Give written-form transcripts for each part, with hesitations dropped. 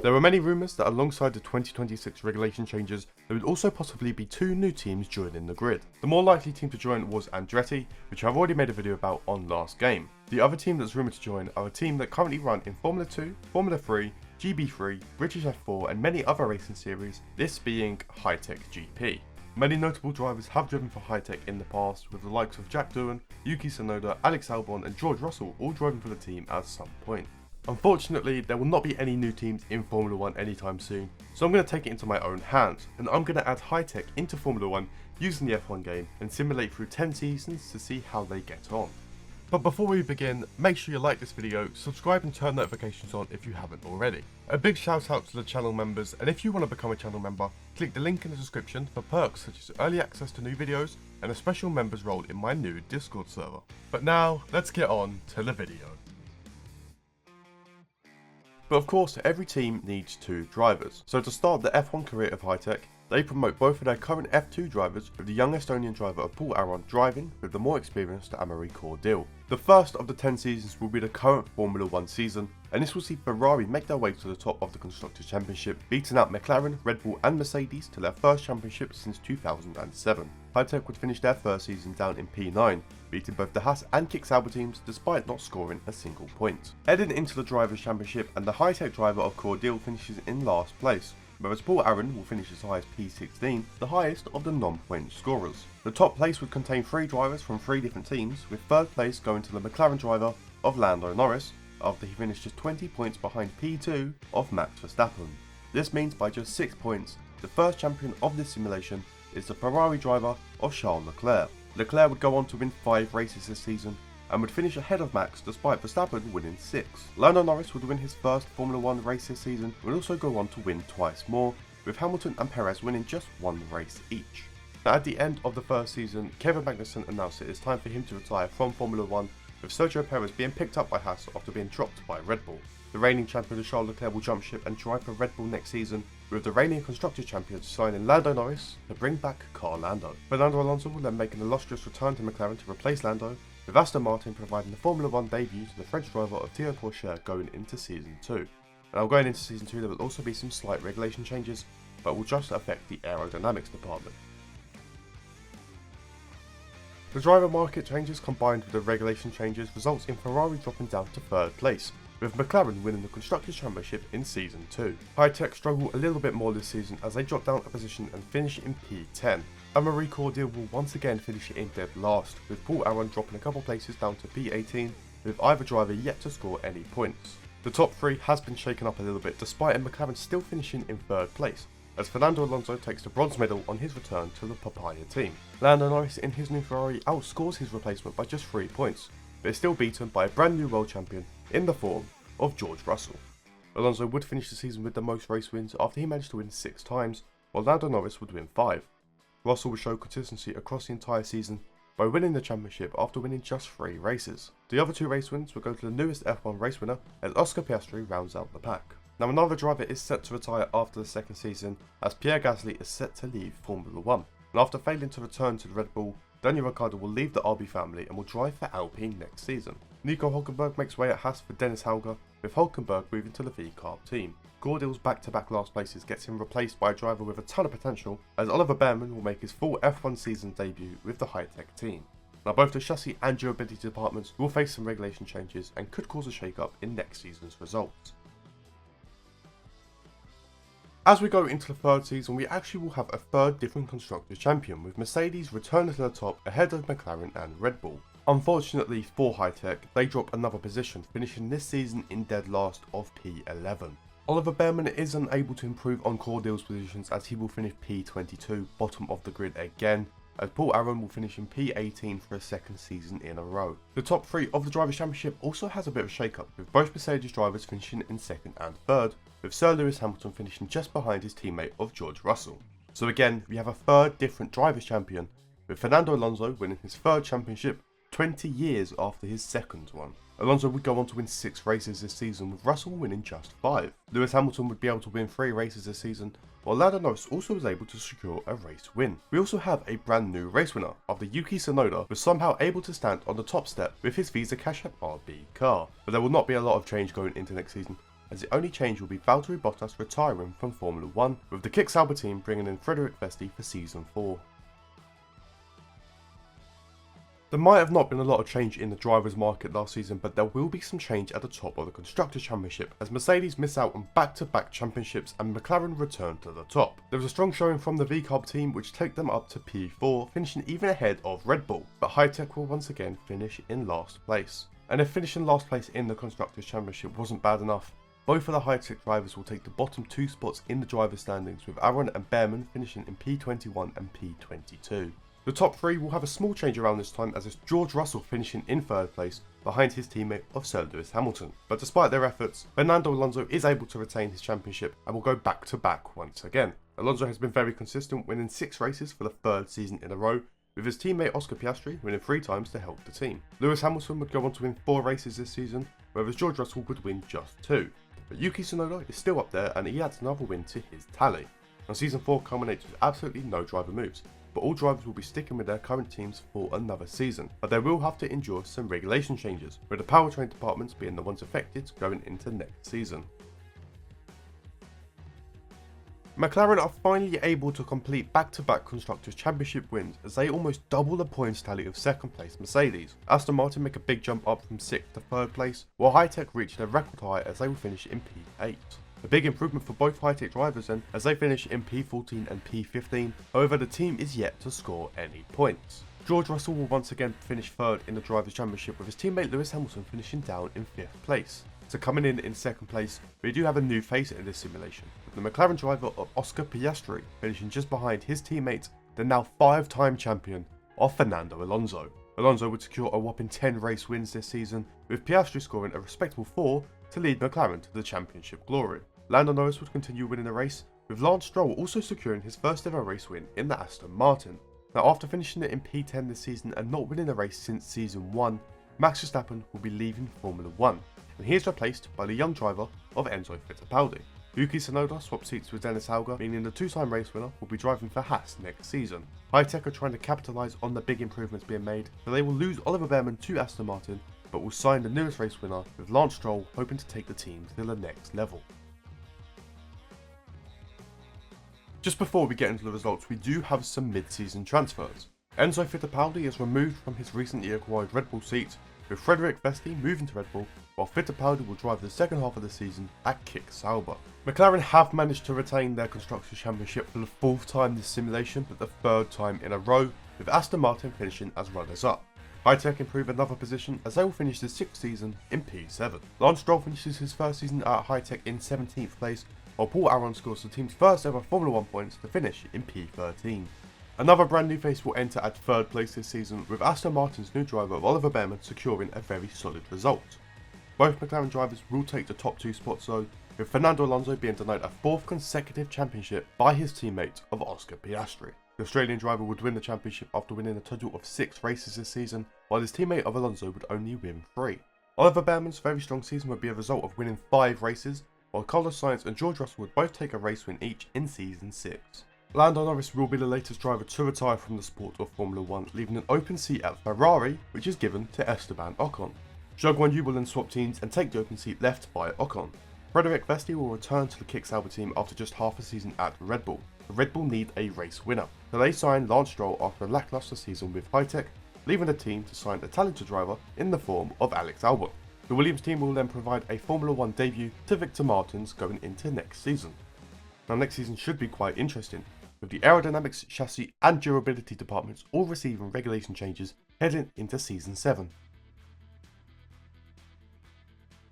There were many rumours that alongside the 2026 regulation changes, there would also possibly be 2 new teams joining the grid. The more likely team to join was Andretti, which I've already made a video about on last game. The other team that's rumoured to join are a team that currently run in Formula 2, Formula 3, GB3, British F4 and many other racing series, this being Hitech GP. Many notable drivers have driven for Hitech in the past, with the likes of Jack Doohan, Yuki Tsunoda, Alex Albon and George Russell all driving for the team at some point. Unfortunately, there will not be any new teams in Formula 1 anytime soon, so I'm going to take it into my own hands, and I'm going to add Hitech into Formula 1 using the F1 game and simulate through 10 seasons to see how they get on. But before we begin, make sure you like this video, subscribe and turn notifications on if you haven't already. A big shout out to the channel members, and if you want to become a channel member, click the link in the description for perks such as early access to new videos and a special members role in my new Discord server. But now, let's get on to the video. But of course, every team needs 2 drivers. So to start the F1 career of Hitech, they promote both of their current F2 drivers, with the young Estonian driver of Paul Aron driving with the more experienced Amaury Cordil. The first of the 10 seasons will be the current Formula 1 season, and this will see Ferrari make their way to the top of the Constructors' Championship, beating out McLaren, Red Bull and Mercedes to their first championship since 2007. Hitech would finish their first season down in P9, beating both the Haas and Kick Sauber teams despite not scoring a single point. Heading into the Drivers' Championship, and the Hitech driver of Cordil finishes in last place, whereas Paul Aron will finish as high as P16, the highest of the non-point scorers. The top place would contain 3 drivers from 3 different teams, with 3rd place going to the McLaren driver of Lando Norris, after he finished just 20 points behind P2 of Max Verstappen. This means by just 6 points, the first champion of this simulation is the Ferrari driver of Charles Leclerc. Leclerc would go on to win 5 races this season, and would finish ahead of Max despite Verstappen winning 6. Lando Norris would win his first Formula 1 race this season, and would also go on to win twice more, with Hamilton and Perez winning just 1 race each. Now at the end of the first season, Kevin Magnussen announced it is time for him to retire from Formula 1, with Sergio Perez being picked up by Haas after being dropped by Red Bull. The reigning champion Charles Leclerc will jump ship and drive for Red Bull next season, with the reigning Constructors' Champions signing Lando Norris to bring back Car Lando. Fernando Alonso will then make an illustrious return to McLaren to replace Lando, with Aston Martin providing the Formula 1 debut to the French driver of Théo Pourchaire going into Season 2. Now going into Season 2 there will also be some slight regulation changes, but will just affect the aerodynamics department. The driver market changes combined with the regulation changes results in Ferrari dropping down to 3rd place, with McLaren winning the Constructors' Championship in Season 2. Hitech struggle a little bit more this season as they drop down a position and finish in P10. Amaury Cordil will once again finish in dead last, with Paul Aron dropping a couple places down to P18, with either driver yet to score any points. The top 3 has been shaken up a little bit despite a McLaren still finishing in 3rd place, as Fernando Alonso takes the bronze medal on his return to the Papaya team. Lando Norris in his new Ferrari outscores his replacement by just 3 points, but is still beaten by a brand new world champion in the form of George Russell. Alonso would finish the season with the most race wins after he managed to win 6 times, while Lando Norris would win 5. Russell would show consistency across the entire season by winning the championship after winning just 3 races. The other 2 race wins will go to the newest F1 race winner, as Oscar Piastri rounds out the pack. Now another driver is set to retire after the 2nd season, as Pierre Gasly is set to leave Formula 1. And after failing to return to the Red Bull, Daniel Ricciardo will leave the RB family and will drive for Alpine next season. Nico Hülkenberg makes way at Haas for Dennis Hauger, with Hülkenberg moving to the V-Carb team. Cordil's back-to-back last places gets him replaced by a driver with a ton of potential, as Oliver Behrman will make his full F1 season debut with the Hitech team. Now both the chassis and durability departments will face some regulation changes and could cause a shake-up in next season's results. As we go into the 3rd season, we actually will have a 3rd different Constructors' Champion, with Mercedes returning to the top ahead of McLaren and Red Bull. Unfortunately for Hitech, they drop another position, finishing this season in dead last of P11. Oliver Behrman is unable to improve on Cordil's positions, as he will finish P22, bottom of the grid again, as Paul Aron will finish in P18 for a 2nd season in a row. The top 3 of the Drivers' Championship also has a bit of a shake-up, with both Mercedes drivers finishing in 2nd and 3rd, with Sir Lewis Hamilton finishing just behind his teammate of George Russell. So again, we have a 3rd different Drivers' Champion, with Fernando Alonso winning his 3rd championship 20 years after his 2nd one. Alonso would go on to win 6 races this season, with Russell winning just 5. Lewis Hamilton would be able to win 3 races this season, while Lando Norris also was able to secure a race win. We also have a brand new race winner, after Yuki Tsunoda was somehow able to stand on the top step with his Visa Cash App RB car. But there will not be a lot of change going into next season, as the only change will be Valtteri Bottas retiring from Formula 1, with the Kick Sauber team bringing in Frederik Vesti for Season 4. There might have not been a lot of change in the drivers' market last season, but there will be some change at the top of the Constructors' Championship as Mercedes miss out on back-to-back championships and McLaren return to the top. There was a strong showing from the VCARB team which take them up to P4, finishing even ahead of Red Bull, but Hitech will once again finish in last place. And if finishing last place in the Constructors' Championship wasn't bad enough, both of the Hitech drivers will take the bottom 2 spots in the drivers' standings, with Aaron and Behrman finishing in P21 and P22. The top 3 will have a small change around this time, as it's George Russell finishing in 3rd place behind his teammate of Sir Lewis Hamilton. But despite their efforts, Fernando Alonso is able to retain his championship and will go back to back once again. Alonso has been very consistent, winning 6 races for the 3rd season in a row, with his teammate Oscar Piastri winning 3 times to help the team. Lewis Hamilton would go on to win 4 races this season, whereas George Russell would win just 2. But Yuki Tsunoda is still up there and he adds another win to his tally. And Season 4 culminates with absolutely no driver moves, but all drivers will be sticking with their current teams for another season, but they will have to endure some regulation changes, with the powertrain departments being the ones affected going into next season. McLaren are finally able to complete back-to-back Constructors' Championship wins as they almost double the points tally of 2nd place Mercedes. Aston Martin make a big jump up from 6th to 3rd place, while Hitech reach their record high as they will finish in P8. A big improvement for both Hitech drivers then, as they finish in P14 and P15, however the team is yet to score any points. George Russell will once again finish 3rd in the Drivers' Championship, with his teammate Lewis Hamilton finishing down in 5th place. So coming in 2nd place, we do have a new face in this simulation, with the McLaren driver of Oscar Piastri finishing just behind his teammate, the now 5-time champion of Fernando Alonso. Alonso would secure a whopping 10 race wins this season, with Piastri scoring a respectable 4 to lead McLaren to the championship glory. Lando Norris would continue winning the race, with Lance Stroll also securing his first ever race win in the Aston Martin. Now, after finishing it in P10 this season and not winning a race since Season 1, Max Verstappen will be leaving Formula 1, and he is replaced by the young driver of Enzo Fittipaldi. Yuki Tsunoda swapped seats with Dennis Hauger, meaning the 2-time race winner will be driving for Haas next season. Hitech are trying to capitalise on the big improvements being made, so they will lose Oliver Behrman to Aston Martin, but will sign the newest race winner, with Lance Stroll hoping to take the team to the next level. Just before we get into the results, we do have some mid-season transfers. Enzo Fittipaldi is removed from his recently acquired Red Bull seat, with Frederik Vesti moving to Red Bull, while Fittipaldi will drive the second half of the season at Kick Sauber. McLaren have managed to retain their Constructors' Championship for the 4th time this simulation, but the 3rd time in a row, with Aston Martin finishing as runners-up. Hitech improve another position as they will finish the 6th season in P7. Lance Stroll finishes his first season at Hitech in 17th place, while Paul Aron scores the team's first ever Formula 1 points to finish in P13. Another brand new face will enter at 3rd place this season, with Aston Martin's new driver of Oliver Behrman securing a very solid result. Both McLaren drivers will take the top 2 spots though, with Fernando Alonso being denied a 4th consecutive championship by his teammate of Oscar Piastri. The Australian driver would win the championship after winning a total of 6 races this season, while his teammate of Alonso would only win 3. Oliver Behrman's very strong season would be a result of winning 5 races, while Carlos Sainz and George Russell would both take a race win each in Season 6. Lando Norris will be the latest driver to retire from the sport of Formula 1, leaving an open seat at Ferrari, which is given to Esteban Ocon. Zhou Guanyu will then swap teams and take the open seat left by Ocon. Frederik Vesti will return to the Kick Sauber team after just half a season at Red Bull. The Red Bull need a race winner, so they sign Lance Stroll after a lackluster season with Hitech, leaving the team to sign a talented driver in the form of Alex Albon. The Williams team will then provide a Formula 1 debut to Victor Martins going into next season. Now next season should be quite interesting, with the aerodynamics, chassis and durability departments all receiving regulation changes heading into Season 7.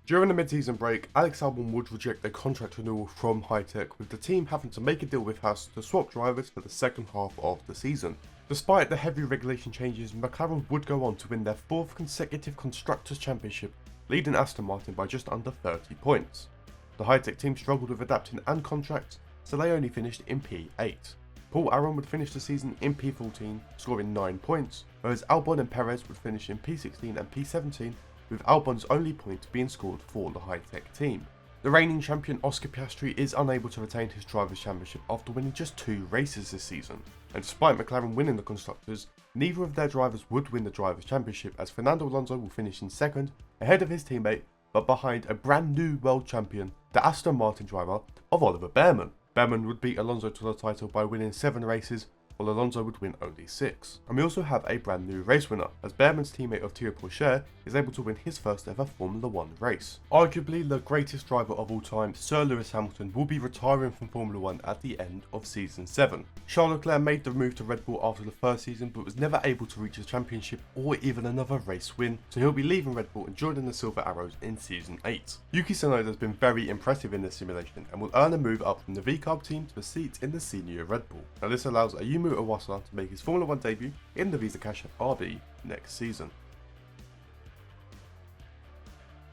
During the mid-season break, Alex Albon would reject a contract renewal from Hitech, with the team having to make a deal with Haas to swap drivers for the second half of the season. Despite the heavy regulation changes, McLaren would go on to win their 4th consecutive Constructors' Championship, leading Aston Martin by just under 30 points. The Hitech team struggled with adapting and contracts, so they only finished in P8. Paul Aron would finish the season in P14, scoring 9 points, whereas Albon and Perez would finish in P16 and P17, with Albon's only point being scored for the Hitech team. The reigning champion Oscar Piastri is unable to retain his Drivers' Championship after winning just 2 races this season, and despite McLaren winning the Constructors, neither of their drivers would win the Drivers' Championship, as Fernando Alonso will finish in 2nd, ahead of his teammate but behind a brand new world champion, the Aston Martin driver of Oliver Bearman. Bearman would beat Alonso to the title by winning 7 races, while Alonso would win only 6. And we also have a brand new race winner, as Bearman's teammate of Théo Pourchaire is able to win his first ever Formula 1 race. Arguably the greatest driver of all time, Sir Lewis Hamilton will be retiring from Formula 1 at the end of Season 7. Charles Leclerc made the move to Red Bull after the first season, but was never able to reach a championship or even another race win, so he'll be leaving Red Bull and joining the Silver Arrows in Season 8. Yuki Tsunoda has been very impressive in this simulation and will earn a move up from the VCARB team to a seat in the senior Red Bull. Now this allows Ayumu Iwasa to make his Formula 1 debut in the Visa Cash RB next season.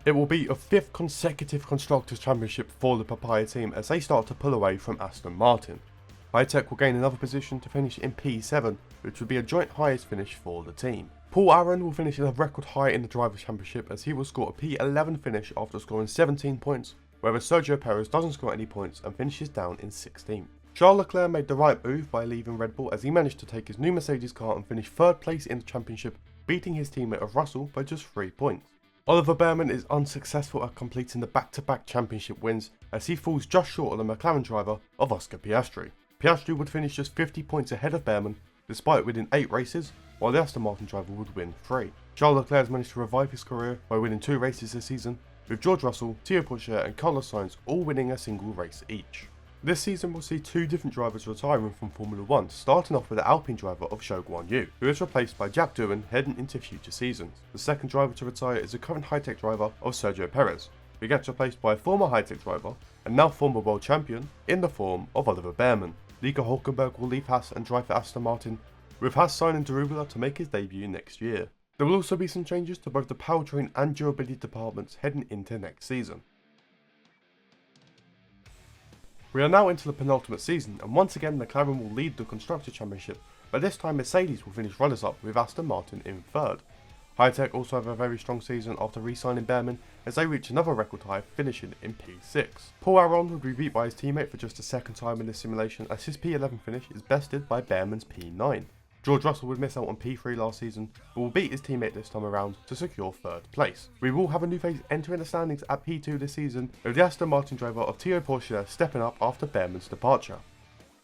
It will be a 5th consecutive Constructors' Championship for the Papaya team as they start to pull away from Aston Martin. Hitech will gain another position to finish in P7, which would be a joint highest finish for the team. Paul Aron will finish at a record high in the Drivers' Championship as he will score a P11 finish after scoring 17 points, whereas Sergio Perez doesn't score any points and finishes down in 16th. Charles Leclerc made the right move by leaving Red Bull as he managed to take his new Mercedes car and finish 3rd place in the championship, beating his teammate of Russell by just 3 points. Oliver Bearman is unsuccessful at completing the back-to-back championship wins as he falls just short of the McLaren driver of Oscar Piastri. Piastri would finish just 50 points ahead of Bearman despite winning 8 races, while the Aston Martin driver would win 3. Charles Leclerc has managed to revive his career by winning 2 races this season, with George Russell, Théo Pourchaire and Carlos Sainz all winning a single race each. This season will see 2 different drivers retiring from Formula 1, starting off with the Alpine driver of Zhou Guanyu, who is replaced by Jack Doohan heading into future seasons. The second driver to retire is the current Hitech driver of Sergio Perez, who gets replaced by a former Hitech driver and now former world champion in the form of Oliver Bearman. Nico Hülkenberg will leave Haas and drive for Aston Martin, with Haas signing Darugula to make his debut next year. There will also be some changes to both the powertrain and durability departments heading into next season. We are now into the penultimate season, and once again McLaren will lead the Constructors' Championship, but this time Mercedes will finish runners-up with Aston Martin in 3rd. Hitech also have a very strong season after re-signing Bearman as they reach another record high, finishing in P6. Paul Aron will be beat by his teammate for just a second time in this simulation as his P11 finish is bested by Bearman's P9. George Russell would miss out on P3 last season, but will beat his teammate this time around to secure 3rd place. We will have a new face entering the standings at P2 this season, with the Aston Martin driver of Théo Pourchaire stepping up after Bearman's departure.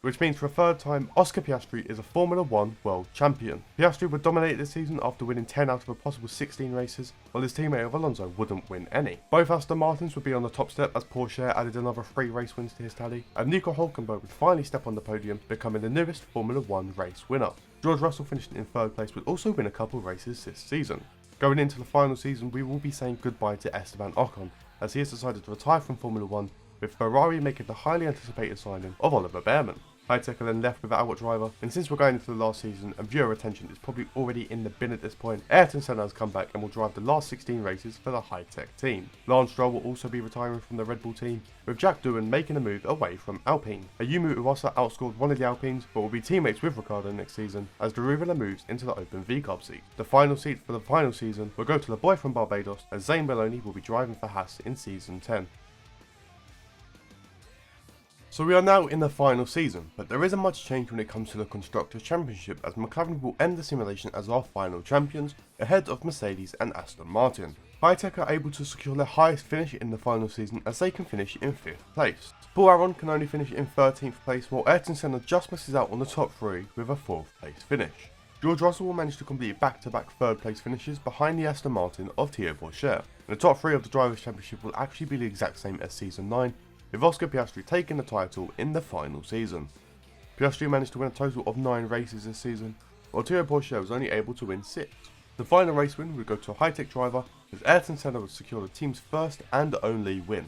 Which means for a 3rd time, Oscar Piastri is a Formula 1 world champion. Piastri would dominate this season after winning 10 out of a possible 16 races, while his teammate of Alonso wouldn't win any. Both Aston Martins would be on the top step as Pourchaire added another 3 race wins to his tally, and Nico Hülkenberg would finally step on the podium, becoming the newest Formula 1 race winner. George Russell finishing in 3rd place would also win a couple races this season. Going into the final season, we will be saying goodbye to Esteban Ocon, as he has decided to retire from Formula 1, with Ferrari making the highly anticipated signing of Oliver Bearman. Hitech are then left without a driver, and since we're going into the last season and viewer attention is probably already in the bin at this point, Ayrton Senna has come back and will drive the last 16 races for the Hitech team. Lance Stroll will also be retiring from the Red Bull team, with Jack Doohan making a move away from Alpine. Ayumu Iwasa outscored one of the Alpines, but will be teammates with Ricciardo next season as Darugula moves into the open VCARB seat. The final seat for the final season will go to the boy from Barbados, as Zane Maloney will be driving for Haas in season 10. So we are now in the final season, but there isn't much change when it comes to the Constructors' Championship as McLaren will end the simulation as our final champions, ahead of Mercedes and Aston Martin. Hitech are able to secure their highest finish in the final season as they can finish in 5th place. Paul Aron can only finish in 13th place, while Ayrton Senna just misses out on the top 3 with a 4th place finish. George Russell will manage to complete back-to-back 3rd place finishes behind the Aston Martin of Théo Pourchaire. And the top 3 of the Drivers' Championship will actually be the exact same as season 9, with Oscar Piastri taking the title in the final season. Piastri managed to win a total of 9 races this season, while Théo Pourchaire was only able to win 6. The final race win would go to a Hitech driver, as Ayrton Senna would secure the team's first and only win.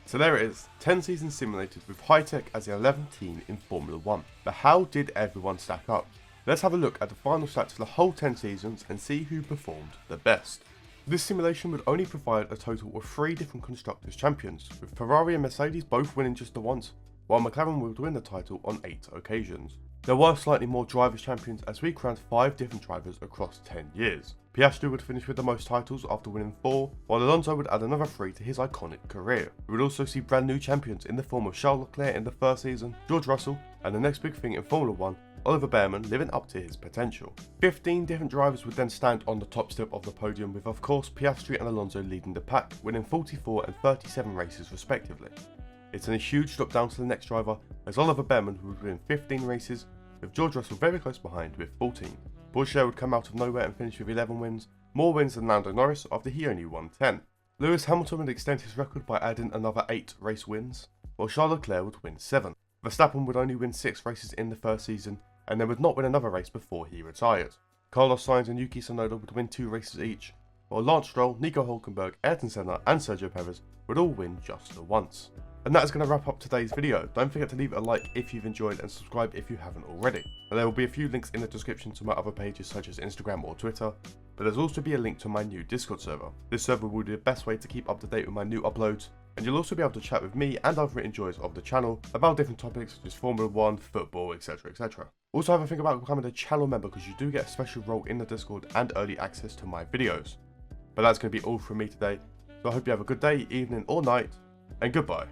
So there it is, 10 seasons simulated with Hitech as the 11th team in Formula 1. But how did everyone stack up? Let's have a look at the final stats for the whole 10 seasons and see who performed the best. This simulation would only provide a total of 3 different Constructors' Champions, with Ferrari and Mercedes both winning just the once, while McLaren would win the title on 8 occasions. There were slightly more Drivers' Champions as we crowned 5 different drivers across 10 years. Piastri would finish with the most titles after winning 4, while Alonso would add another 3 to his iconic career. We would also see brand new champions in the form of Charles Leclerc in the first season, George Russell, and the next big thing in Formula 1, Oliver Bearman living up to his potential. 15 different drivers would then stand on the top step of the podium, with of course Piastri and Alonso leading the pack, winning 44 and 37 races respectively. It's a huge drop down to the next driver, as Oliver Bearman would win 15 races, with George Russell very close behind with 14. Pourchaire would come out of nowhere and finish with 11 wins, more wins than Lando Norris after he only won 10. Lewis Hamilton would extend his record by adding another 8 race wins, while Charles Leclerc would win 7. Verstappen would only win 6 races in the first season, and then would not win another race before he retired. Carlos Sainz and Yuki Tsunoda would win 2 races each, while Lance Stroll, Nico Hülkenberg, Ayrton Senna and Sergio Perez would all win just the once. And that is going to wrap up today's video. Don't forget to leave a like if you've enjoyed and subscribe if you haven't already. And there will be a few links in the description to my other pages such as Instagram or Twitter, but there's also be a link to my new Discord server. This server will be the best way to keep up to date with my new uploads, and you'll also be able to chat with me and other enjoyers of the channel about different topics such as Formula 1, football, etc, etc. Also have a think about becoming a channel member, because you do get a special role in the Discord and early access to my videos. But that's going to be all from me today, so I hope you have a good day, evening or night, and goodbye.